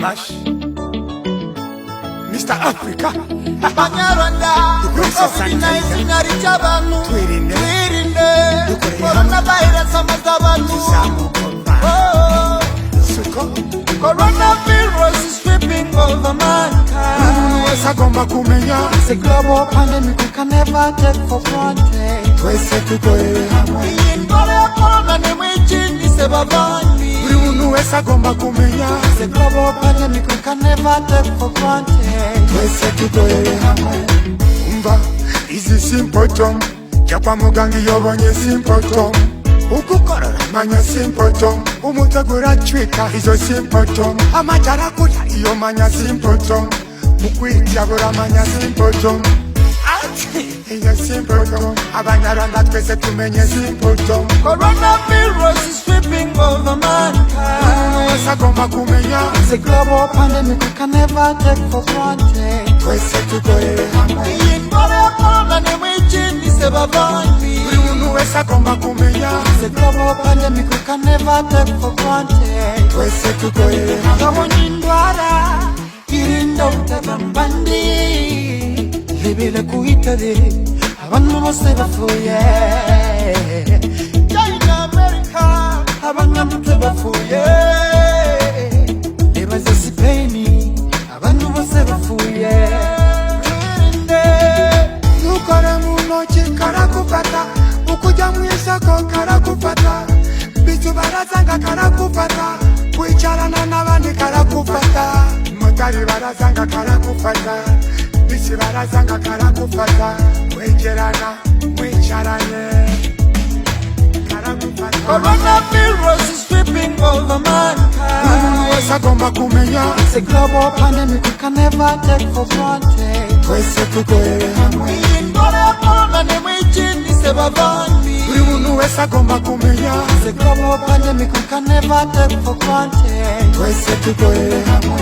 Mash Mr. Africa Banyarwanda COVID-19 cy'abantu twirinde coronavirus amazabantu coronavirus is sweeping over mankind. Sagomba kumenya It's a global pandemic we can never take for granted. twese tukorere hamwe Indwara ya corona ni mwinshi sebavandi. buri muntu wese agomba kumenya It's a global pandemic we can never take for granted. twese tukorere hamwe umva izi symptom jya kwa muganga iyo ubonye symptom ukukorora manya symptom umutegura cwika izo symptom amajara kurya iyo manya symptom mukwityabura manya symptom iyo symptom abanyarwanda twese tumenye symptom Coronavirus is sweeping over mankind. sagomba kumenya It's a global pandemic we can never take for granted. twese tukorere hamwe Indwara ya corona ni mwinshi sebavandi. buri muntu wese agomba kumenya It's a global pandemic we can never take for granted. twese tukorere hamwe Gabonye indwara irinda utabambandi libile kuitade abantu bose bafuye China America abantu bafuye Lebaze Spain abantu bose bafuye nukore mu ntoki karakufata ukujya mu isoko karakufata bitu barazanga karakufata kwicarana n'abandi karakufata motari barazanga karakufata bisi barazanga karakufata kwegerana mwicaranye karakufata Coronavirus is sweeping over mankind. wese agomba kumenya It's a global pandemic we can never take for granted. twese tukorere hamwe Indwara ya corona ni mwinshi sebavandi. buri muntu wese agomba kumenya It's a global pandemic we can never take for granted. twese tukorere hamwe